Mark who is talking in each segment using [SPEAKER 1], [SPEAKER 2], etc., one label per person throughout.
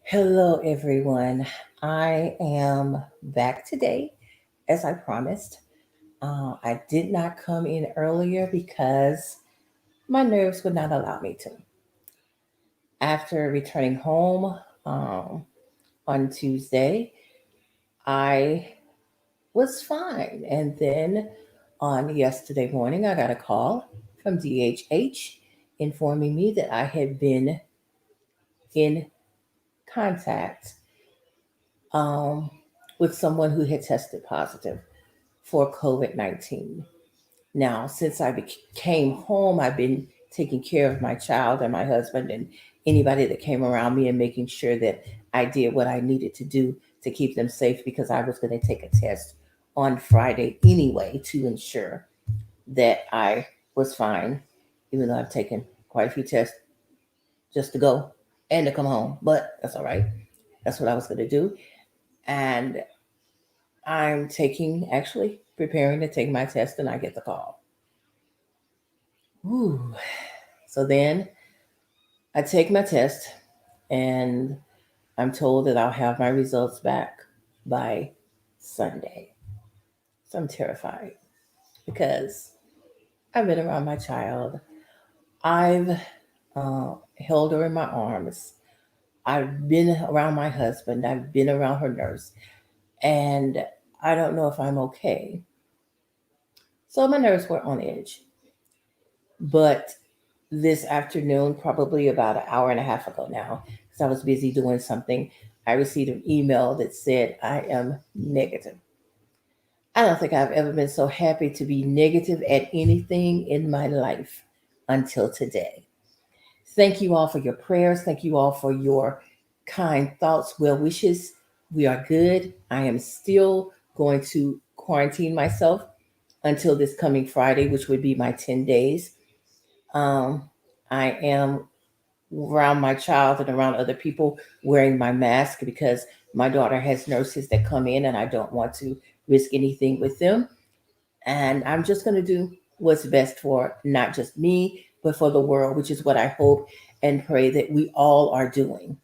[SPEAKER 1] Hello, everyone. I am back today, as I promised. I did not come in earlier because my nerves would not allow me to. After returning home on Tuesday, I was fine. And then on yesterday morning, I got a call from DHH informing me that I had been in contact um, with someone who had tested positive for COVID-19. Now, since I came home, I've been taking care of my child and my husband and anybody that came around me and making sure that I did what I needed to do to keep them safe because I was going to take a test on Friday anyway to ensure that I was fine, even though I've taken quite a few tests just to go and to come home. But that's all right. That's what I was going to do. And I'm actually preparing to take my test, and I get the call. Ooh. So then I take my test, and I'm told that I'll have my results back by Sunday. So I'm terrified because I've been around my child. I've held her in my arms. I've been around my husband. I've been around her nurse. And I don't know if I'm okay. So my nerves were on edge. But this afternoon, probably about an hour and a half ago now, because I was busy doing something, I received an email that said I am negative. I don't think I've ever been so happy to be negative at anything in my life until today. Thank you all for your prayers. Thank you all for your kind thoughts, well wishes. We are good. I am still going to quarantine myself until this coming Friday, which would be my 10 days. Um, I am around my child and around other people wearing my mask because my daughter has nurses that come in and I don't want to risk anything with them. And I'm just going to do what's best for not just me, but for the world, which is what I hope and pray that we all are doing.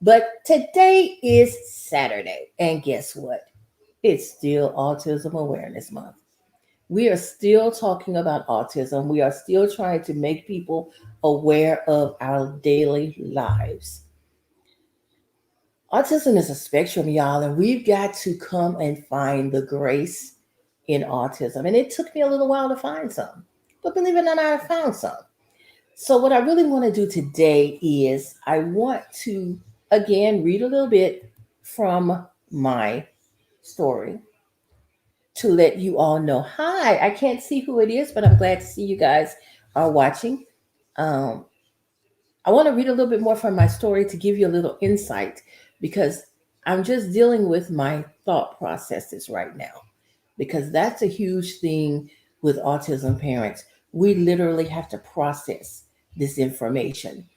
[SPEAKER 1] But today is Saturday. And guess what? It's still Autism Awareness Month. We are still talking about autism. We are still trying to make people aware of our daily lives. Autism is a spectrum, y'all, and we've got to come and find the grace in autism. And it took me a little while to find some, but believe it or not, I found some. So, what I really want to do today is I want to again read a little bit from my story to let you all know. Hi, I can't see who it is, but I'm glad to see you guys are watching. Um, I want to read a little bit more from my story to give you a little insight because I'm just dealing with my thought processes right now because that's a huge thing with autism parents. We literally have to process this information.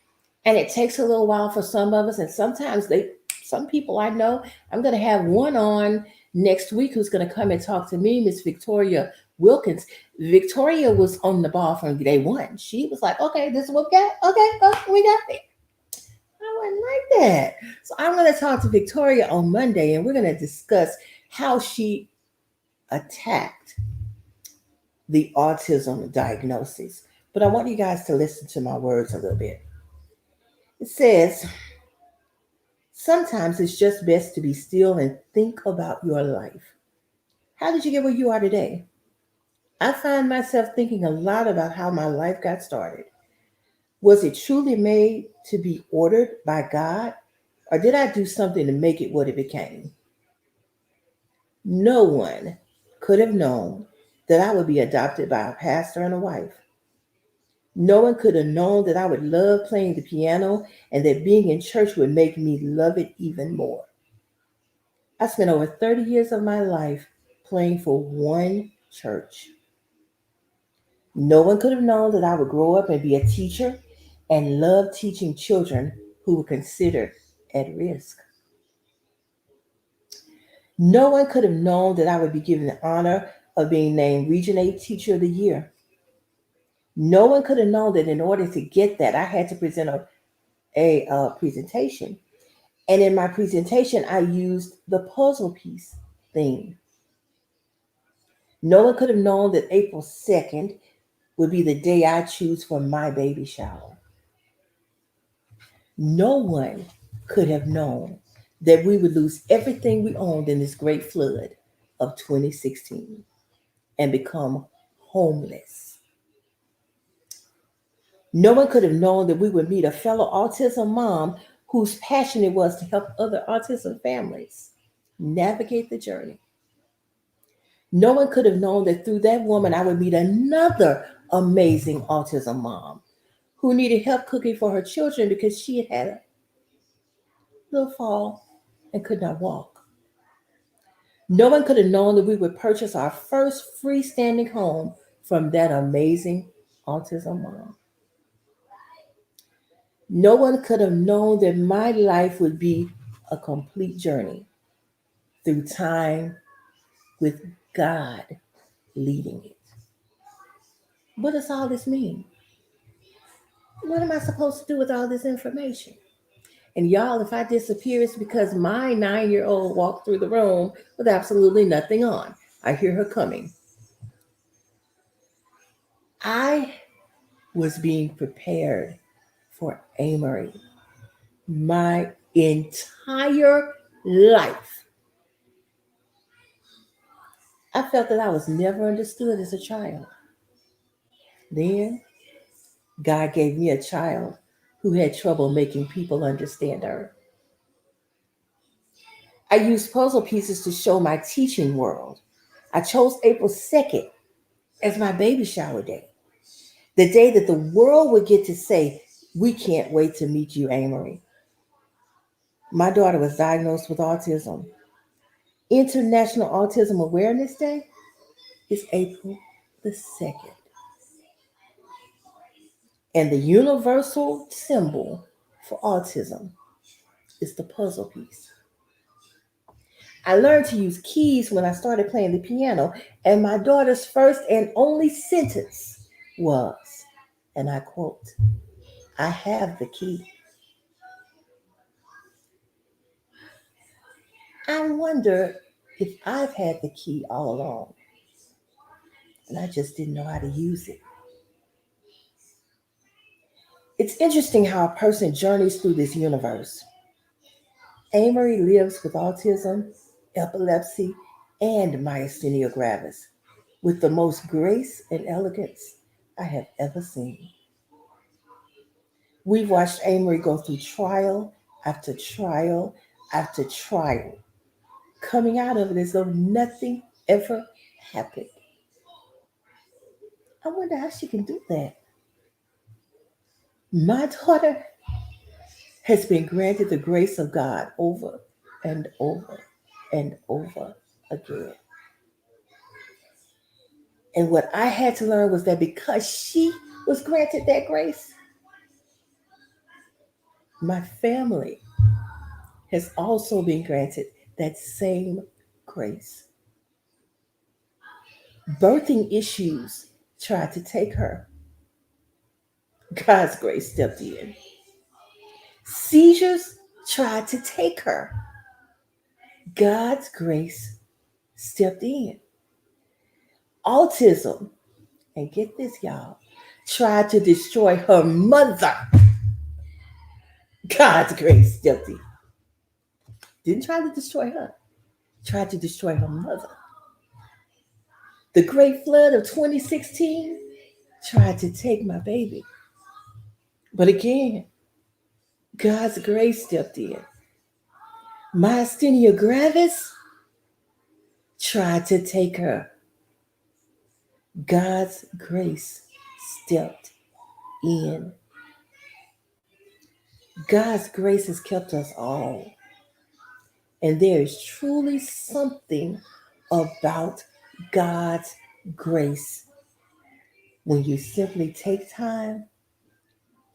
[SPEAKER 1] And it takes a little while for some of us, and sometimes some people I know, I'm going to have one on next week who's going to come and talk to me, Miss Victoria Wilkins. Victoria was on the ball from day one. She was like, okay, this is what we got. Okay, we got it. I wasn't like that. So I'm going to talk to Victoria on Monday and we're going to discuss how she attacked the autism diagnosis. But I want you guys to listen to my words a little bit. It says, sometimes it's just best to be still and think about your life. How did you get where you are today? I find myself thinking a lot about how my life got started. Was it truly made to be ordered by God, or did I do something to make it what it became? No one could have known that I would be adopted by a pastor and a wife. No one could have known that I would love playing the piano and that being in church would make me love it even more. I spent over 30 years of my life playing for one church. No one could have known that I would grow up and be a teacher and love teaching children who were considered at risk. No one could have known that I would be given the honor of being named Region 8 Teacher of the Year. No one could have known that in order to get that, I had to present a presentation. And in my presentation, I used the puzzle piece theme. No one could have known that April 2nd would be the day I choose for my baby shower. No one could have known that we would lose everything we owned in this great flood of 2016 and become homeless. No one could have known that we would meet a fellow autism mom whose passion it was to help other autism families navigate the journey. No one could have known that through that woman, I would meet another amazing autism mom who needed help cooking for her children because she had had a little fall and could not walk. No one could have known that we would purchase our first freestanding home from that amazing autism mom. No one could have known that my life would be a complete journey through time with God leading it. What does all this mean? What am I supposed to do with all this information? And y'all, if I disappear, it's because my 9-year old walked through the room with absolutely nothing on. I hear her coming. I was being prepared for Amory my entire life. I felt that I was never understood as a child. Then God gave me a child who had trouble making people understand her. I used puzzle pieces to show my teaching world. I chose April 2nd as my baby shower day, the day that the world would get to say, "We can't wait to meet you, Amory." My daughter was diagnosed with autism. International Autism Awareness Day is April the 2nd. And the universal symbol for autism is the puzzle piece. I learned to use keys when I started playing the piano, and my daughter's first and only sentence was, and I quote, "I have the key." I wonder if I've had the key all along and I just didn't know how to use it. It's interesting how a person journeys through this universe. Amory lives with autism, epilepsy, and myasthenia gravis with the most grace and elegance I have ever seen. We've watched Amory go through trial after trial after trial, coming out of it as though nothing ever happened. I wonder how she can do that. My daughter has been granted the grace of God over and over and over again. And what I had to learn was that because she was granted that grace, my family has also been granted that same grace. Birthing issues tried to take her. God's grace stepped in. Seizures tried to take her. God's grace stepped in. Autism, and get this, y'all, tried to destroy her mother. God's grace stepped in. Didn't try to destroy her, tried to destroy her mother. The great flood of 2016 tried to take my baby. But again, God's grace stepped in. Myasthenia gravis tried to take her. God's grace stepped in. God's grace has kept us all. And there is truly something about God's grace when you simply take time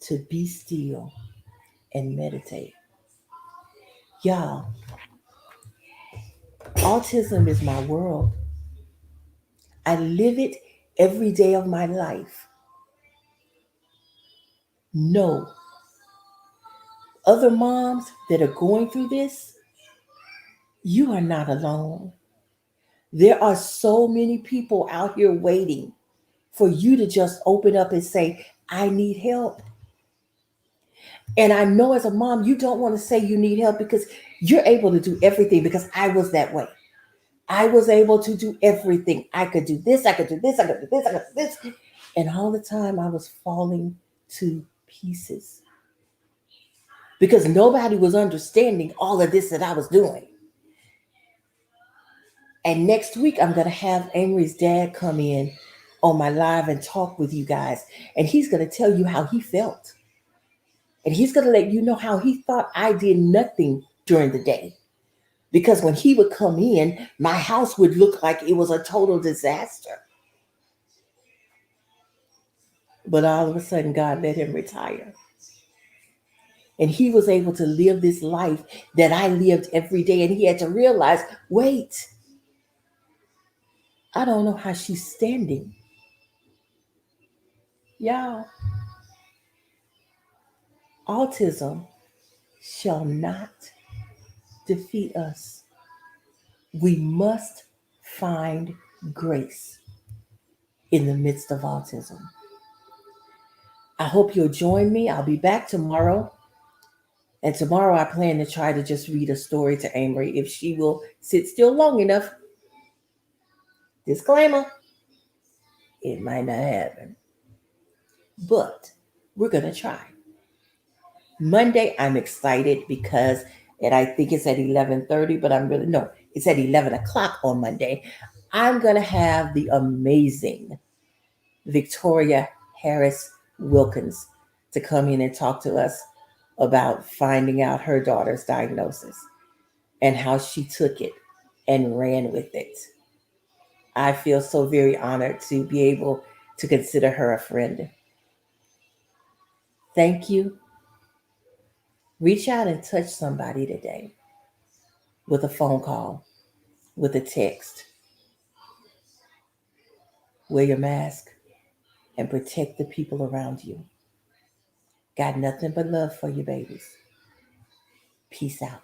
[SPEAKER 1] to be still and meditate. Y'all, autism is my world. I live it every day of my life. No, Other moms that are going through this, you are not alone. There are so many people out here waiting for you to just open up and say, I need help. And I know as a mom, you don't want to say you need help because you're able to do everything, because I was that way. I was able to do everything. I could do this, I could do this, I could do this, I could do this. And all the time I was falling to pieces because nobody was understanding all of this that I was doing. And next week, I'm going to have Amory's dad come in on my live and talk with you guys. And he's going to tell you how he felt. And he's going to let you know how he thought I did nothing during the day. Because when he would come in, my house would look like it was a total disaster. But all of a sudden, God let him retire. And he was able to live this life that I lived every day. And he had to realize, wait, I don't know how she's standing. Y'all, autism shall not defeat us. We must find grace in the midst of autism. I hope you'll join me. I'll be back tomorrow. And tomorrow I plan to try to just read a story to Amory if she will sit still long enough. Disclaimer, it might not happen. But we're going to try. Monday, I'm excited because, and I think it's at 11:30, but I'm really, no, it's at 11 o'clock on Monday. I'm going to have the amazing Victoria Harris Wilkins to come in and talk to us about finding out her daughter's diagnosis and how she took it and ran with it. I feel so very honored to be able to consider her a friend. Thank you. Reach out and touch somebody today with a phone call, with a text. Wear your mask and protect the people around you. Got nothing but love for you, babies. Peace out.